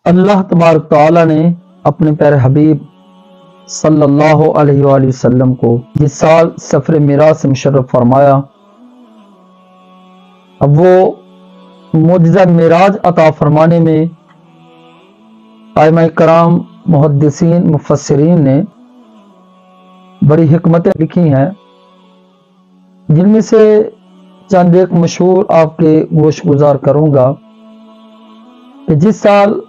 اللہ تبارک تعالیٰ نے اپنے پیارے حبیب صلی اللہ علیہ وآلہ وسلم کو جس سال سفر معراج سے مشرف فرمایا، اب وہ معجزہ معراج عطا فرمانے میں ائمہ کرام، محدثین، مفسرین نے بڑی حکمتیں لکھی ہیں، جن میں سے چند ایک مشہور آپ کے گوش گزار کروں گا کہ جس سال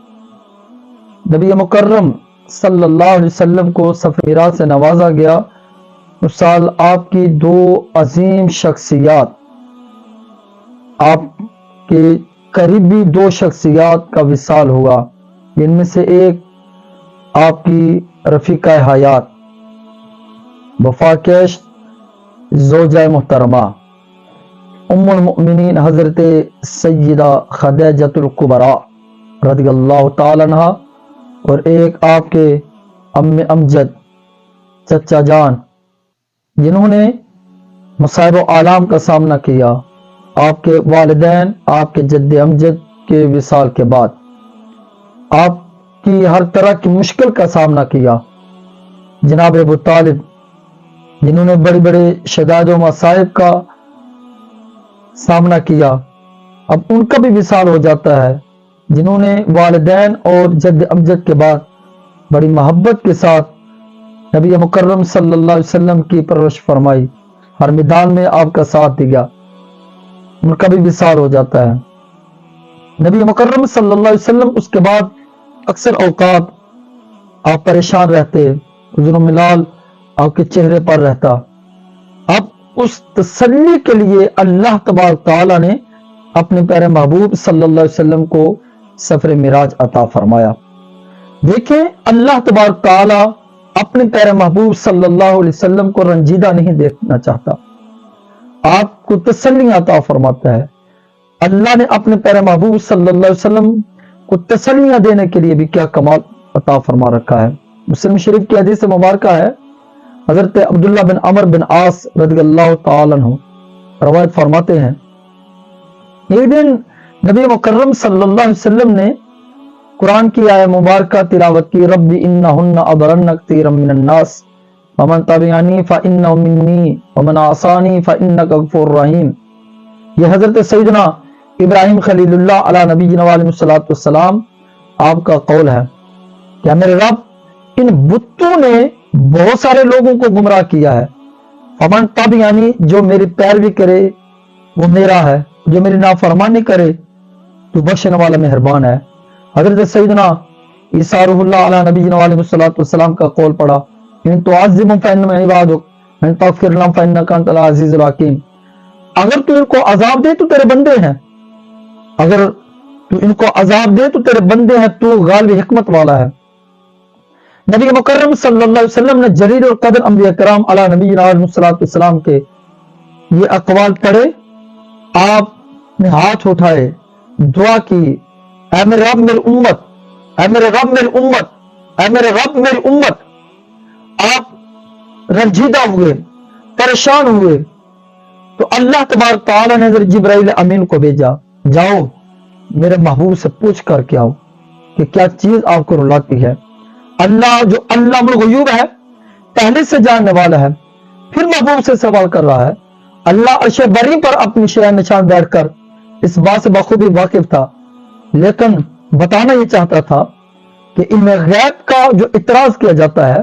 نبی مکرم صلی اللہ علیہ وسلم کو سفر معراج سے نوازا گیا، اس سال آپ کی دو عظیم شخصیات، آپ کے قریبی دو شخصیات کا وصال ہوا، جن میں سے ایک آپ کی رفیقہ حیات وفاکیش زوجہ محترمہ ام المؤمنین حضرت سیدہ خدیجۃ الکبریٰ رضی اللہ تعالی عنہا، اور ایک آپ کے ام امجد چچا جان، جنہوں نے مصائب و آلام کا سامنا کیا آپ کے والدین، آپ کے جد امجد کے وصال کے بعد، آپ کی ہر طرح کی مشکل کا سامنا کیا۔ جناب ابو طالب، جنہوں نے بڑے بڑے شدائد و مصائب کا سامنا کیا، اب ان کا بھی وصال ہو جاتا ہے، جنہوں نے والدین اور جد امجد کے بعد بڑی محبت کے ساتھ نبی مکرم صلی اللہ علیہ وسلم کی پرورش فرمائی، ہر میدان میں آپ کا ساتھ دیا، ان کا بھی وصال ہو جاتا ہے۔ نبی مکرم صلی اللہ علیہ وسلم اس کے بعد اکثر اوقات آپ پریشان رہتے، حزن و ملال آپ کے چہرے پر رہتا، اب اس تسلی کے لیے اللہ تبارک تعالیٰ نے اپنے پیارے محبوب صلی اللہ علیہ وسلم کو سفر معراج عطا فرمایا۔ دیکھیں، اللہ تبارک تعالیٰ اپنے پیارے محبوب صلی اللہ علیہ وسلم کو رنجیدہ نہیں دیکھنا چاہتا، آپ کو تسلیاں عطا فرماتا ہے۔ اللہ نے اپنے پیارے محبوب صلی اللہ علیہ وسلم کو تسلیاں دینے کے لیے بھی کیا کمال عطا فرما رکھا ہے۔ مسلم شریف کی حدیث مبارکہ ہے، حضرت عبداللہ بن عمر بن عاص رضی اللہ تعالیٰ عنہ روایت فرماتے ہیں، ایک دن نبی مکرم صلی اللہ علیہ وسلم نے قرآن کی آیہ مبارکہ تلاوت کی، رب انہن اضللن کثیرا من الناس ومن تبعنی فانہ منی ومن عصانی فانک غفور رحیم۔ یہ حضرت سیدنا ابراہیم خلیل اللہ علی نبینا علیہ الصلوۃ والسلام آپ کا قول ہے کہ میرے رب، ان بتوں نے بہت سارے لوگوں کو گمراہ کیا ہے، فمن تبعنی، جو میری پیروی کرے وہ میرا ہے، جو میری نافرمانی کرے تو بخشنے والا مہربان ہے۔ حضرت سیدنا عیسیٰ روح اللہ علی نبینا علیہ الصلوۃ والسلام کا قول پڑھا، ان تعذبهم فانهم عبادک وان تغفر لهم فانک انت العزیز الحکیم۔ اگر تو ان کو عذاب دے تو تیرے بندے ہیں، اگر تو ان کو عذاب دے تو تیرے بندے ہیں، تو غالب حکمت والا ہے۔ نبی مکرم صلی اللہ علیہ وسلم نے جلیل القدر انبیاء کرام علی نبینا علیہ الصلوۃ والسلام کے یہ اقوال پڑھے، آپ نے ہاتھ اٹھائے، دعا کی، اے میرے رب میری امت، اے میرے رب میری امت، اے میرے رب میری امت۔ آپ رنجیدہ ہوئے، پریشان ہوئے، تو اللہ تبارک تعالیٰ نے حضرت جبرائیل امین کو بھیجا، جاؤ میرے محبوب سے پوچھ کر کے آؤ کہ کیا چیز آپ کو رلاتی ہے۔ اللہ جو علام الغیوب ہے، پہلے سے جاننے والا ہے، پھر محبوب سے سوال کر رہا ہے۔ اللہ عرش بری پر اپنی شرح نشان بیٹھ کر اس بات سے بخوبی واقف تھا، لیکن بتانا یہ چاہتا تھا کہ علم غیب کا جو اعتراض کیا جاتا ہے،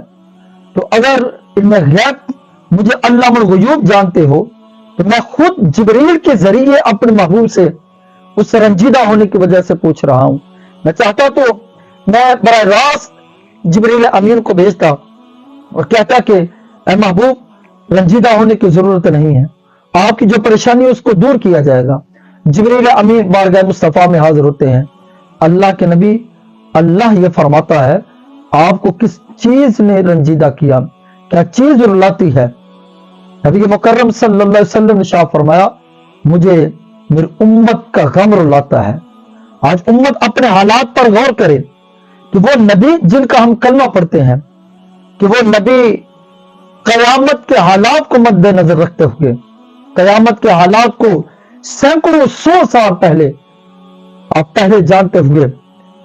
تو اگر علم غیب مجھے علام الغیوب جانتے ہو تو میں خود جبریل کے ذریعے اپنے محبوب سے اس رنجیدہ ہونے کی وجہ سے پوچھ رہا ہوں۔ میں چاہتا تو میں براہ راست جبریل امین کو بھیجتا اور کہتا کہ اے محبوب، رنجیدہ ہونے کی ضرورت نہیں ہے، آپ کی جو پریشانی ہے اس کو دور کیا جائے گا۔ جبریل امین بارگاہ مصطفیٰ میں حاضر ہوتے ہیں، اللہ کے نبی، اللہ یہ فرماتا ہے آپ کو کس چیز نے رنجیدہ کیا، کیا چیز رلاتی ہے؟ نبی مکرم صلی اللہ علیہ وسلم نے شاہ فرمایا، مجھے میری امت کا غم رلاتا ہے۔ آج امت اپنے حالات پر غور کرے کہ وہ نبی جن کا ہم کلمہ پڑھتے ہیں، کہ وہ نبی قیامت کے حالات کو مد نظر رکھتے ہوئے، قیامت کے حالات کو سینکڑوں 100 سال پہلے آپ پہلے جانتے ہوئے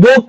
2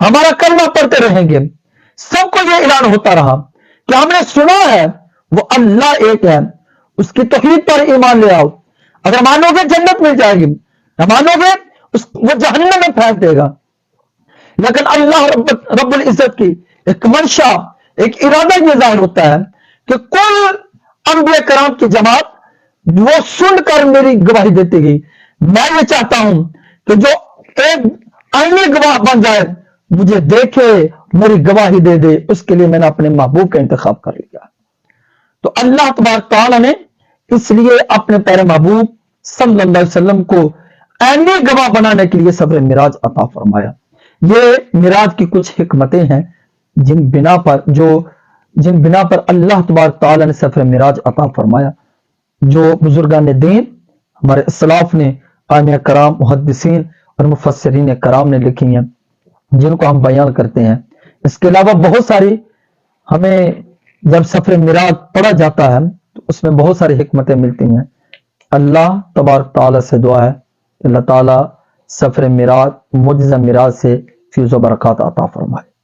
ہمارا کلمہ پڑھتے رہیں گے، سب کو یہ اعلان ہوتا رہا کہ ہم نے سنا ہے وہ اللہ ایک ہے، اس کی توحید پر ایمان لے آؤ، اگر مانو گے جنت مل جائے گی، نہ مانو گے وہ جہنم میں پھینک دے گا۔ لیکن اللہ رب العزت کی ایک منشا، ایک ارادہ یہ ظاہر ہوتا ہے کہ کل انبیاء کرام کی جماعت وہ سن کر میری گواہی دیتی گئی۔ میں یہ چاہتا ہوں کہ جو ایک آئینی گواہ بن جائے، مجھے دیکھے، میری گواہی دے دے، اس کے لیے میں نے اپنے محبوب کا انتخاب کر لیا۔ تو اللہ تبارک تعالیٰ نے اس لیے اپنے پیارے محبوب صلی اللہ علیہ وسلم کو عینی گواہ بنانے کے لیے سفر معراج عطا فرمایا۔ یہ معراج کی کچھ حکمتیں ہیں جن بنا پر اللہ تبارک تعالیٰ نے سفر معراج عطا فرمایا، جو بزرگان دین ہمارے اسلاف نے، ائمہ کرام، محدثین اور مفسرین کرام نے لکھی ہیں، جن کو ہم بیان کرتے ہیں۔ اس کے علاوہ بہت ساری ہمیں جب سفر معراج پڑھا جاتا ہے تو اس میں بہت ساری حکمتیں ملتی ہیں۔ اللہ تبارک تعالیٰ سے دعا ہے کہ اللہ تعالیٰ سفر معراج، معجزہ معراج سے فیض و برکات عطا فرمائے۔